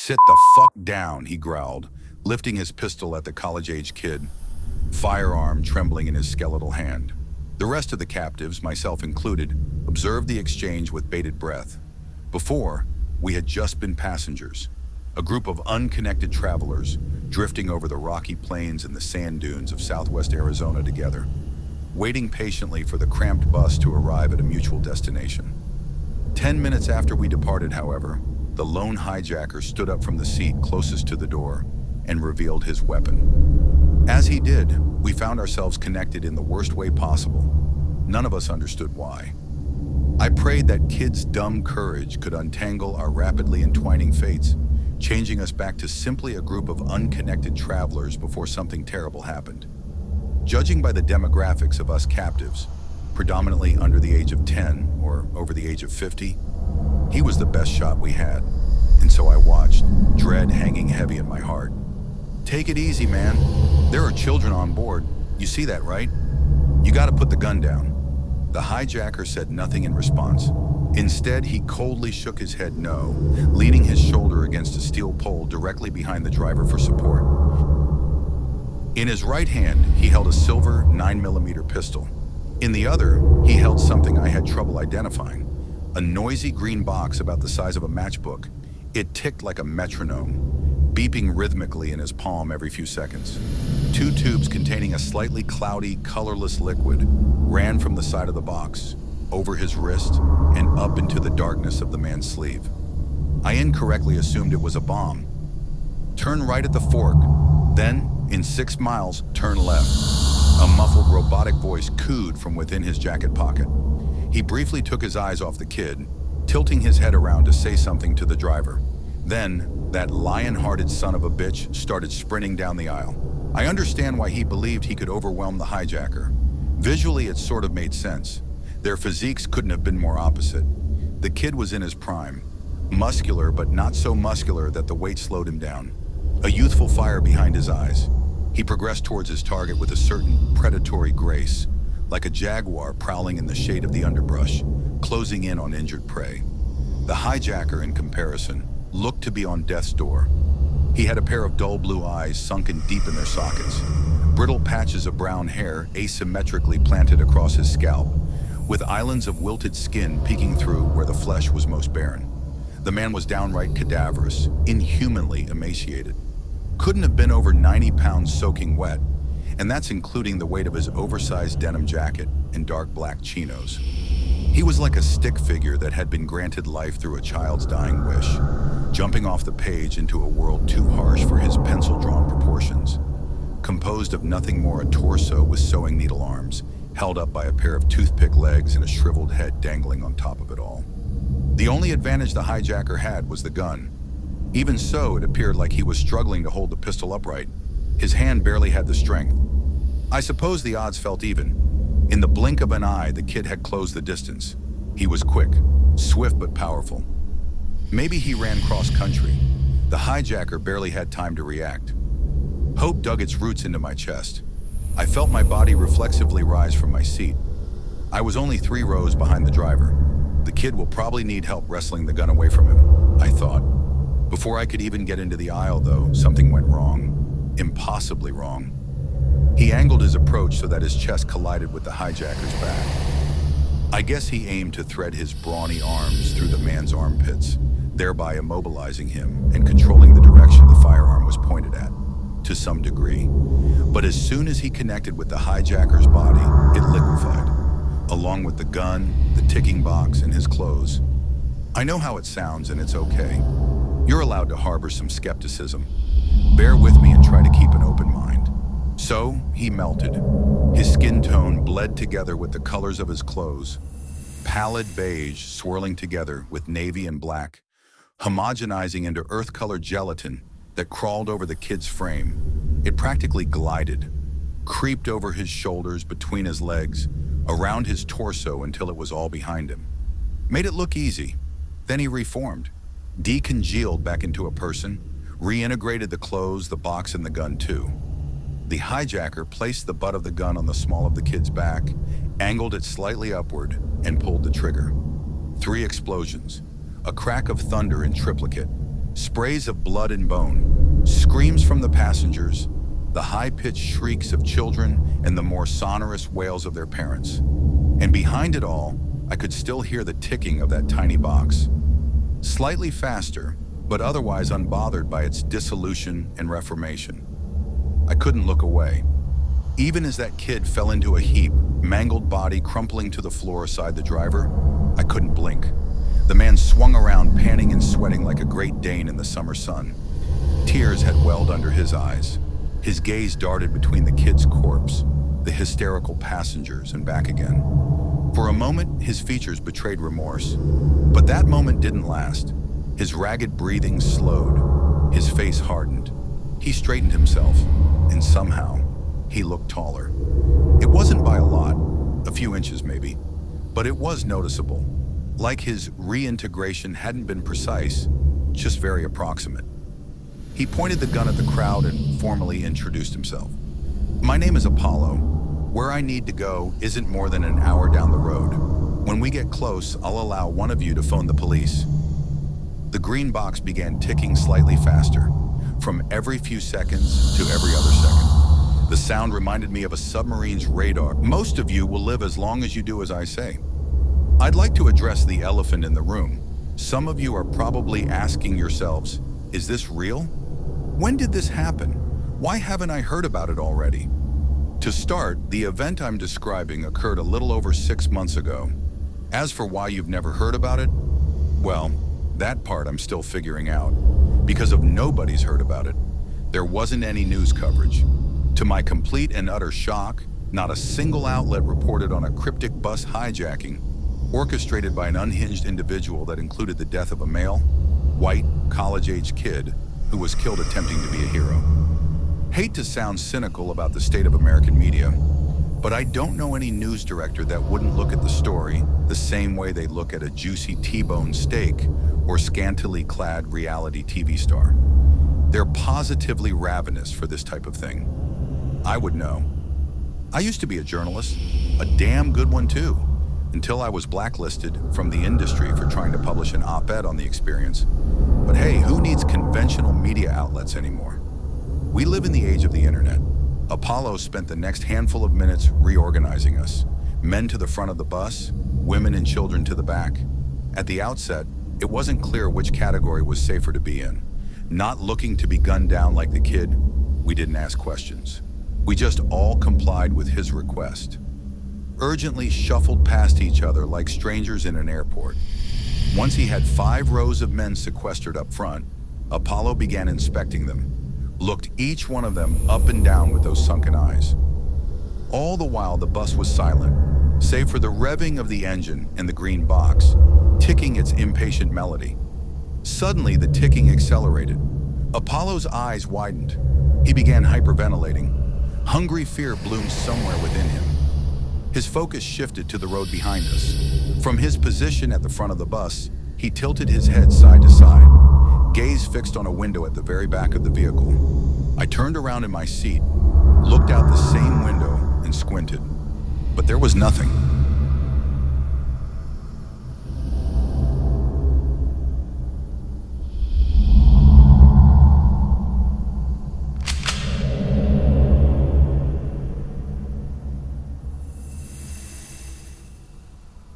"Sit the fuck down," he growled, lifting his pistol at the college-age kid, firearm trembling in his skeletal hand. The rest of the captives, myself included, observed the exchange with bated breath. Before, we had just been passengers, a group of unconnected travelers drifting over the rocky plains and the sand dunes of southwest Arizona together, waiting patiently for the cramped bus to arrive at a mutual destination. 10 minutes after we departed, however, the lone hijacker stood up from the seat closest to the door and revealed his weapon. As he did, we found ourselves connected in the worst way possible. None of us understood why. I prayed that kid's dumb courage could untangle our rapidly entwining fates, changing us back to simply a group of unconnected travelers before something terrible happened. Judging by the demographics of us captives, predominantly under the age of 10 or over the age of 50, he was the best shot we had, and so I watched, dread hanging heavy in my heart. "Take it easy, man. There are children on board. You see that, right? You gotta put the gun down." The hijacker said nothing in response. Instead, he coldly shook his head no, leaning his shoulder against a steel pole directly behind the driver for support. In his right hand, he held a silver 9mm pistol. In the other, he held something I had trouble identifying, a noisy green box about the size of a matchbook. It ticked like a metronome, beeping rhythmically in his palm every few seconds. Two tubes containing a slightly cloudy, colorless liquid ran from the side of the box, over his wrist, and up into the darkness of the man's sleeve. I incorrectly assumed it was a bomb. "Turn right at the fork, then, in 6 miles, turn left." A muffled robotic voice cooed from within his jacket pocket. He briefly took his eyes off the kid, tilting his head around to say something to the driver. Then, that lion-hearted son of a bitch started sprinting down the aisle. I understand why he believed he could overwhelm the hijacker. Visually, it sort of made sense. Their physiques couldn't have been more opposite. The kid was in his prime, muscular but not so muscular that the weight slowed him down. A youthful fire behind his eyes. He progressed towards his target with a certain predatory grace, like a jaguar prowling in the shade of the underbrush, closing in on injured prey. The hijacker, in comparison, looked to be on death's door. He had a pair of dull blue eyes sunken deep in their sockets, brittle patches of brown hair asymmetrically planted across his scalp, with islands of wilted skin peeking through where the flesh was most barren. The man was downright cadaverous, inhumanly emaciated. Couldn't have been over 90 pounds soaking wet, and that's including the weight of his oversized denim jacket and dark black chinos. He was like a stick figure that had been granted life through a child's dying wish, jumping off the page into a world too harsh for his pencil-drawn proportions. Composed of nothing more a torso with sewing needle arms, held up by a pair of toothpick legs and a shriveled head dangling on top of it all. The only advantage the hijacker had was the gun. Even so, it appeared like he was struggling to hold the pistol upright. His hand barely had the strength. I suppose the odds felt even. In the blink of an eye, the kid had closed the distance. He was quick, swift but powerful. Maybe he ran cross-country. The hijacker barely had time to react. Hope dug its roots into my chest. I felt my body reflexively rise from my seat. I was only 3 rows behind the driver. The kid will probably need help wrestling the gun away from him, I thought. Before I could even get into the aisle, though, something went wrong. Impossibly wrong. He angled his approach so that his chest collided with the hijacker's back. I guess he aimed to thread his brawny arms through the man's armpits, thereby immobilizing him and controlling the direction the firearm was pointed at, to some degree. But as soon as he connected with the hijacker's body, it liquefied, along with the gun, the ticking box, and his clothes. I know how it sounds, and it's okay. You're allowed to harbor some skepticism. Bear with me and try to keep an open mind. So, he melted. His skin tone bled together with the colors of his clothes. Pallid beige swirling together with navy and black, homogenizing into earth-colored gelatin that crawled over the kid's frame. It practically glided, creeped over his shoulders, between his legs, around his torso until it was all behind him. Made it look easy. Then he reformed, decongealed back into a person, reintegrated the clothes, the box, and the gun too. The hijacker placed the butt of the gun on the small of the kid's back, angled it slightly upward, and pulled the trigger. 3 explosions, a crack of thunder in triplicate, Sprays of blood and bone, screams from the passengers, the high-pitched shrieks of children, and the more sonorous wails of their parents. And behind it all, I could still hear the ticking of that tiny box. Slightly faster, but otherwise unbothered by its dissolution and reformation. I couldn't look away. Even as that kid fell into a heap, mangled body crumpling to the floor aside the driver, I couldn't blink. The man swung around, panting and sweating like a Great Dane in the summer sun. Tears had welled under his eyes. His gaze darted between the kid's corpse, the hysterical passengers, and back again. For a moment, his features betrayed remorse. But that moment didn't last. His ragged breathing slowed. His face hardened. He straightened himself, and somehow, he looked taller. It wasn't by a lot, a few inches maybe, but it was noticeable. Like his reintegration hadn't been precise, just very approximate. He pointed the gun at the crowd and formally introduced himself. "My name is Apollo. Where I need to go isn't more than an hour down the road. When we get close, I'll allow one of you to phone the police." The green box began ticking slightly faster, from every few seconds to every other second. The sound reminded me of a submarine's radar. "Most of you will live as long as you do as I say. I'd like to address the elephant in the room. Some of you are probably asking yourselves, is this real? When did this happen? Why haven't I heard about it already?" To start, the event I'm describing occurred a little over 6 months ago. As for why you've never heard about it, well, that part I'm still figuring out. Because if nobody's heard about it, there wasn't any news coverage. To my complete and utter shock, not a single outlet reported on a cryptic bus hijacking orchestrated by an unhinged individual that included the death of a male, white, college-age kid who was killed attempting to be a hero. Hate to sound cynical about the state of American media, but I don't know any news director that wouldn't look at the story the same way they look at a juicy T-bone steak or scantily clad reality TV star. They're positively ravenous for this type of thing. I would know. I used to be a journalist, a damn good one too, until I was blacklisted from the industry for trying to publish an op-ed on the experience. But hey, who needs conventional media outlets anymore? We live in the age of the internet. Apollo spent the next handful of minutes reorganizing us. Men to the front of the bus, women and children to the back. At the outset, it wasn't clear which category was safer to be in. Not looking to be gunned down like the kid, we didn't ask questions. We just all complied with his request. Urgently shuffled past each other like strangers in an airport. Once he had 5 rows of men sequestered up front, Apollo began inspecting them, looked each one of them up and down with those sunken eyes. All the while the bus was silent, save for the revving of the engine and the green box, ticking its impatient melody. Suddenly the ticking accelerated. Apollo's eyes widened. He began hyperventilating. Hungry fear bloomed somewhere within him. His focus shifted to the road behind us. From his position at the front of the bus, he tilted his head side to side, gaze fixed on a window at the very back of the vehicle. I turned around in my seat, looked out the same window, and squinted. But there was nothing.